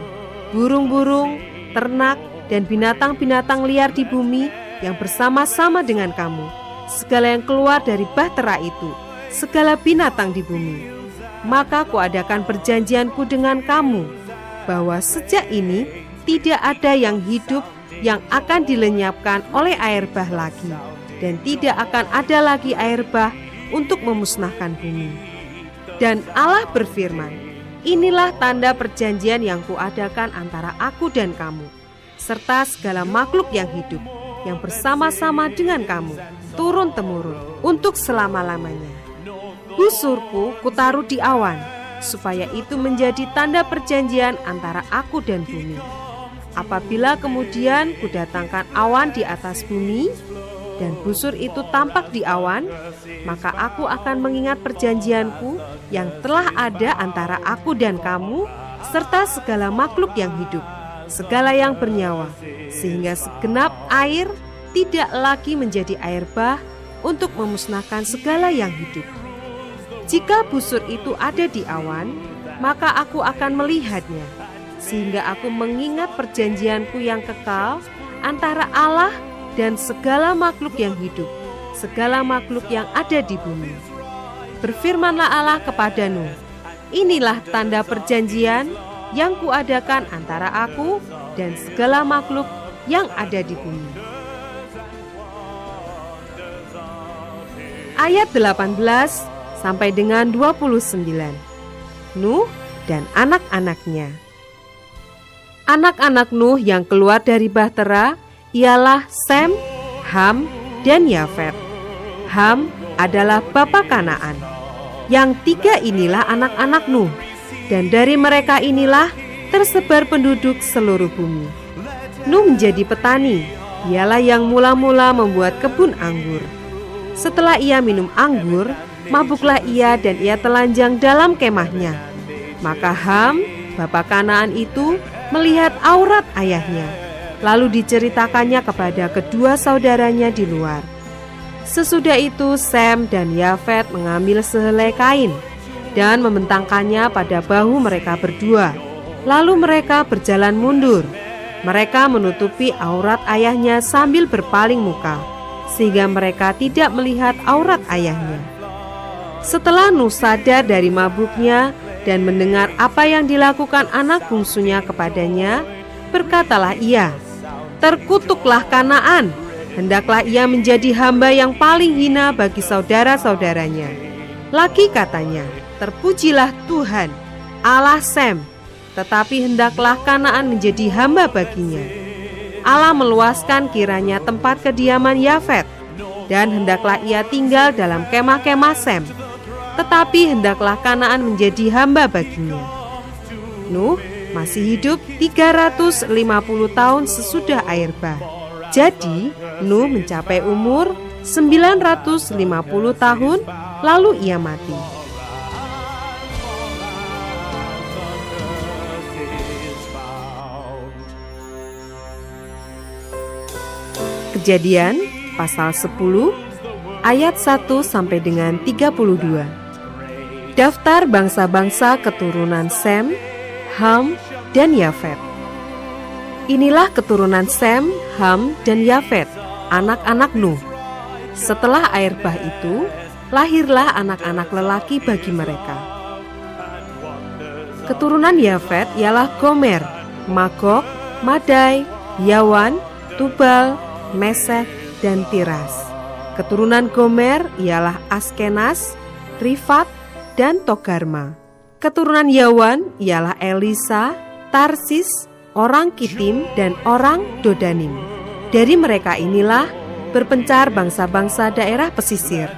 burung-burung, ternak, dan binatang-binatang liar di bumi yang bersama-sama dengan kamu, segala yang keluar dari bahtera itu, segala binatang di bumi. Maka kuadakan perjanjianku dengan kamu, bahwa sejak ini tidak ada yang hidup yang akan dilenyapkan oleh air bah lagi, dan tidak akan ada lagi air bah untuk memusnahkan bumi. Dan Allah berfirman, inilah tanda perjanjian yang kuadakan antara aku dan kamu, serta segala makhluk yang hidup, yang bersama-sama dengan kamu, turun-temurun, untuk selama-lamanya. Busurku kutaruh di awan, supaya itu menjadi tanda perjanjian antara aku dan bumi. Apabila kemudian kudatangkan awan di atas bumi, dan busur itu tampak di awan, maka aku akan mengingat perjanjianku yang telah ada antara aku dan kamu, serta segala makhluk yang hidup, segala yang bernyawa, sehingga segenap air tidak lagi menjadi air bah untuk memusnahkan segala yang hidup. Jika busur itu ada di awan, maka aku akan melihatnya, sehingga aku mengingat perjanjianku yang kekal antara Allah dan segala makhluk yang hidup, segala makhluk yang ada di bumi. Berfirmanlah Allah kepada Nuh, inilah tanda perjanjian yang kuadakan antara aku dan segala makhluk yang ada di bumi. Ayat 18 sampai dengan 29. Nuh dan anak-anaknya. Anak-anak Nuh yang keluar dari bahtera ialah Sem, Ham, dan Yafet. Ham adalah bapa Kanaan. Yang tiga inilah anak-anak Nuh, dan dari mereka inilah tersebar penduduk seluruh bumi. Nuh menjadi petani, dialah yang mula-mula membuat kebun anggur. Setelah ia minum anggur, mabuklah ia dan ia telanjang dalam kemahnya. Maka Ham, bapa Kanaan itu, melihat aurat ayahnya, lalu diceritakannya kepada kedua saudaranya di luar. Sesudah itu Sem dan Yafet mengambil sehelai kain dan membentangkannya pada bahu mereka berdua. Lalu mereka berjalan mundur. Mereka menutupi aurat ayahnya sambil berpaling muka, sehingga mereka tidak melihat aurat ayahnya. Setelah Nuh sadar dari mabuknya dan mendengar apa yang dilakukan anak bungsunya kepadanya, berkatalah ia, "Terkutuklah Kanaan, hendaklah ia menjadi hamba yang paling hina bagi saudara-saudaranya." Lagi katanya, "Terpujilah Tuhan, Allah Sem, tetapi hendaklah Kanaan menjadi hamba baginya." Allah meluaskan kiranya tempat kediaman Yafet, dan hendaklah ia tinggal dalam kemah-kemah Sem, tetapi hendaklah Kanaan menjadi hamba baginya. Nuh masih hidup 350 tahun sesudah air bah. Jadi Nuh mencapai umur 950 tahun, lalu ia mati. Kejadian pasal 10 ayat 1 sampai dengan 32. Daftar bangsa-bangsa keturunan Sem, Ham, dan Yafet. Inilah keturunan Sem, Ham, dan Yafet, anak-anak Nuh. Setelah air bah itu, lahirlah anak-anak lelaki bagi mereka. Keturunan Yafet ialah Gomer, Magog, Madai, Yawan, Tubal, Mesek, dan Tiras. Keturunan Gomer ialah Askenas, Rifat, dan Togarma. Keturunan Yawan ialah Elisa, Tarsis, orang Kitim, dan orang Dodanim. Dari mereka inilah berpencar bangsa-bangsa daerah pesisir.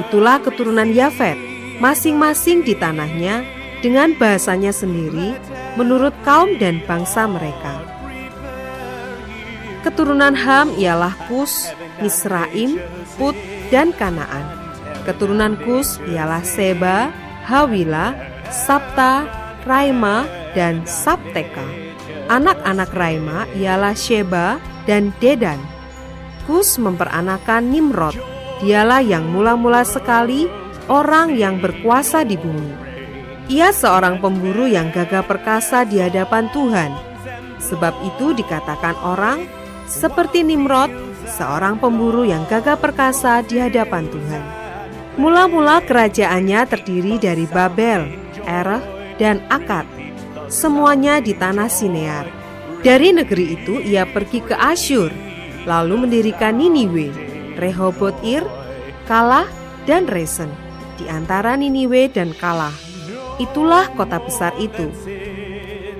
Itulah keturunan Yafet, masing-masing di tanahnya dengan bahasanya sendiri menurut kaum dan bangsa mereka. Keturunan Ham ialah Kus, Misraim, Put, dan Kanaan. Keturunan Kus ialah Seba, Hawila, Sabta, Raima, dan Sabteka. Anak-anak Raima ialah Sheba dan Dedan. Kus memperanakan Nimrod. Dialah yang mula-mula sekali orang yang berkuasa di bumi. Ia seorang pemburu yang gagah perkasa di hadapan Tuhan. Sebab itu dikatakan orang seperti Nimrod, seorang pemburu yang gagah perkasa di hadapan Tuhan. Mula-mula kerajaannya terdiri dari Babel, Erech, dan Akkad, semuanya di tanah Sinear. Dari negeri itu ia pergi ke Asyur, lalu mendirikan Niniwe, Rehoboth-ir, Kalah, dan Resen. Di antara Niniwe dan Kalah, itulah kota besar itu.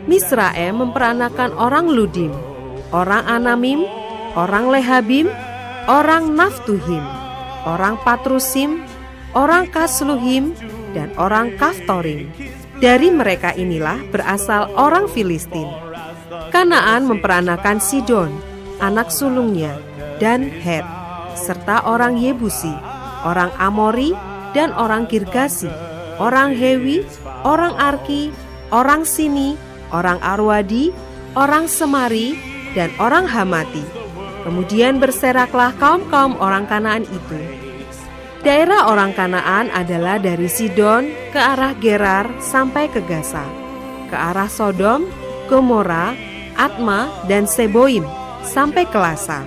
Misraim memperanakan orang Ludim, orang Anamim, orang Lehabim, orang Naftuhim, orang Patrusim, orang Kasluhim, dan orang Kaftorim. Dari mereka inilah berasal orang Filistin. Kanaan memperanakan Sidon, anak sulungnya, dan Het, serta orang Yebusi, orang Amori, dan orang Girgasi, orang Hewi, orang Arki, orang Sini, orang Arwadi, orang Semari, dan orang Hamati. Kemudian berseraklah kaum-kaum orang Kanaan itu. Daerah orang Kanaan adalah dari Sidon ke arah Gerar sampai ke Gaza, ke arah Sodom, Gomora, Atma, dan Seboim sampai ke Lasa.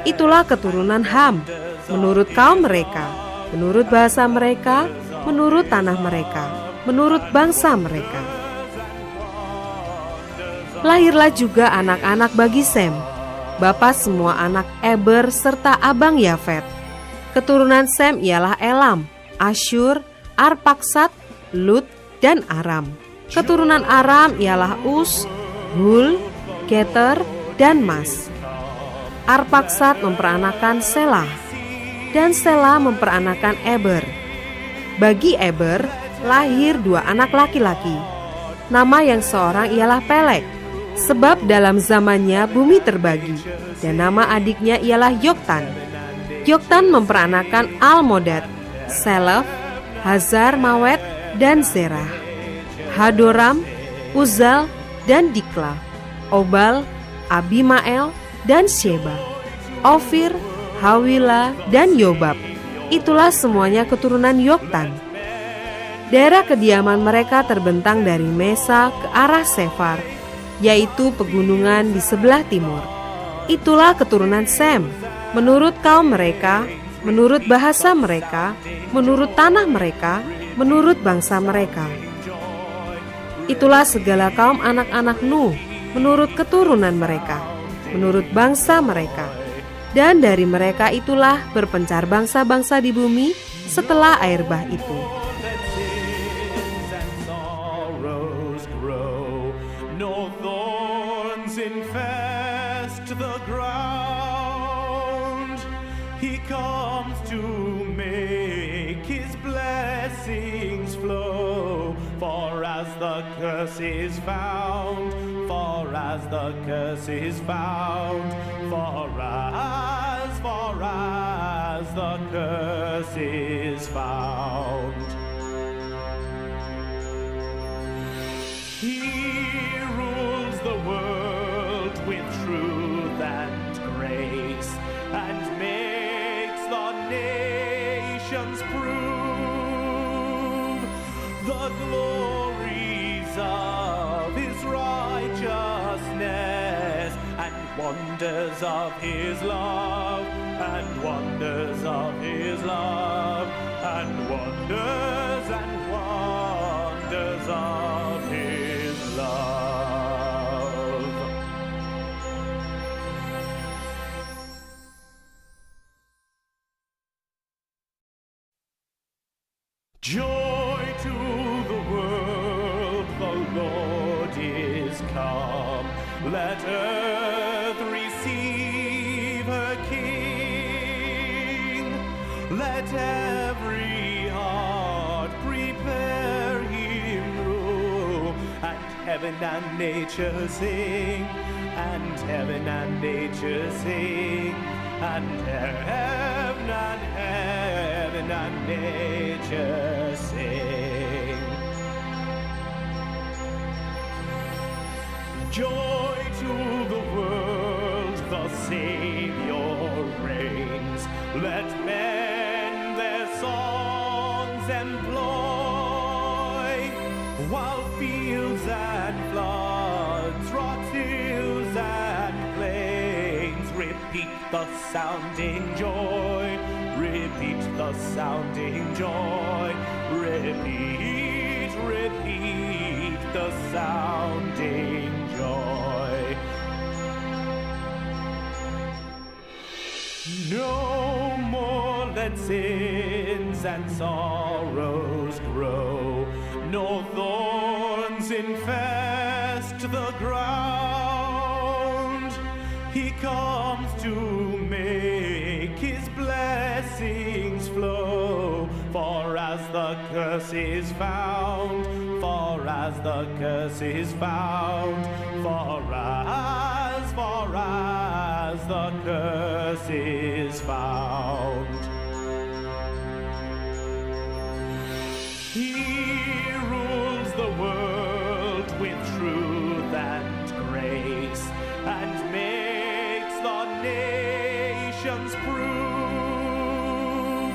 Itulah keturunan Ham, menurut kaum mereka, menurut bahasa mereka, menurut tanah mereka, menurut bangsa mereka. Lahirlah juga anak-anak bagi Sem, bapa semua anak Eber serta abang Yafet. Keturunan Sem ialah Elam, Asyur, Arpaksad, Lut, dan Aram. Keturunan Aram ialah Us, Hul, Geter, dan Mas. Arpaksad memperanakan Selah, dan Selah memperanakan Eber. Bagi Eber lahir 2 anak laki-laki. Nama yang seorang ialah Pelek, sebab dalam zamannya bumi terbagi, dan nama adiknya ialah Yoktan. Yoktan memperanakan Almodad, Selef, Hazar Mawet, dan Zerah, Hadoram, Uzal, dan Dikla, Obal, Abimael, dan Sheba, Ofir, Hawila, dan Yobab. Itulah semuanya keturunan Yoktan. Daerah kediaman mereka terbentang dari Mesa ke arah Sefar, yaitu pegunungan di sebelah timur. Itulah keturunan Sem, menurut kaum mereka, menurut bahasa mereka, menurut tanah mereka, menurut bangsa mereka. Itulah segala kaum anak-anak Nuh, menurut keturunan mereka, menurut bangsa mereka. Dan dari mereka itulah berpencar bangsa-bangsa di bumi setelah air bah itu. He comes to make his blessings flow. For as the curse is found, for as the curse is found, for as the curse is found. He rules the world with truth and grace, and makes the nations prove the glories of his righteousness, and wonders of his love, and wonders of his love, and wonders of his love. Joy to the world, the Lord is come. Let earth receive her King. Let every heart prepare him room. And heaven and nature sing, and heaven and nature sing, and heaven and nature sing. Joy to the world, the Savior reigns. Let men their songs employ, while fields and floods rot till the sounding joy. Repeat the sounding joy. Repeat, repeat the sounding joy. No more let sins and sorrows grow, nor thorns infest the ground. He comes to make his blessings flow, for as the curse is found, for as the curse is found, for as the curse is found. He rules the world with truth and grace, and makes the nations prove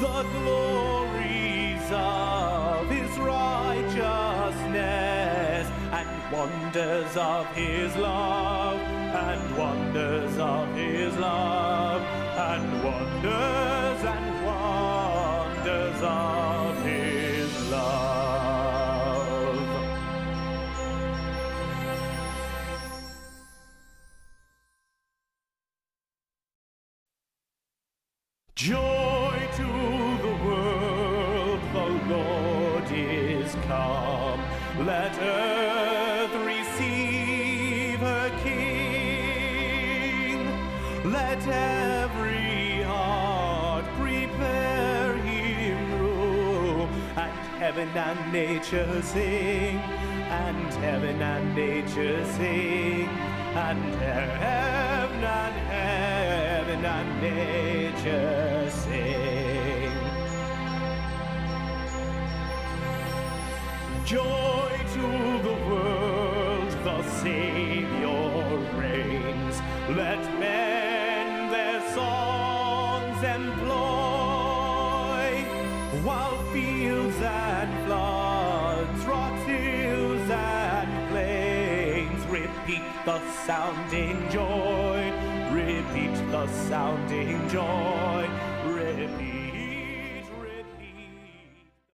the glories of his righteousness, and wonders of his love, and wonders of his love, and wonders of his love. Joy to the world, the Lord is come. Let earth receive her King. Let every heart prepare him room. And heaven and nature sing, and heaven and nature sing, and heaven and nature sing. Joy to the world, the Savior reigns. Let men their songs employ, while fields and floods, rocks, hills and plains repeat the sounding joy. Repeat the sounding joy. Repeat.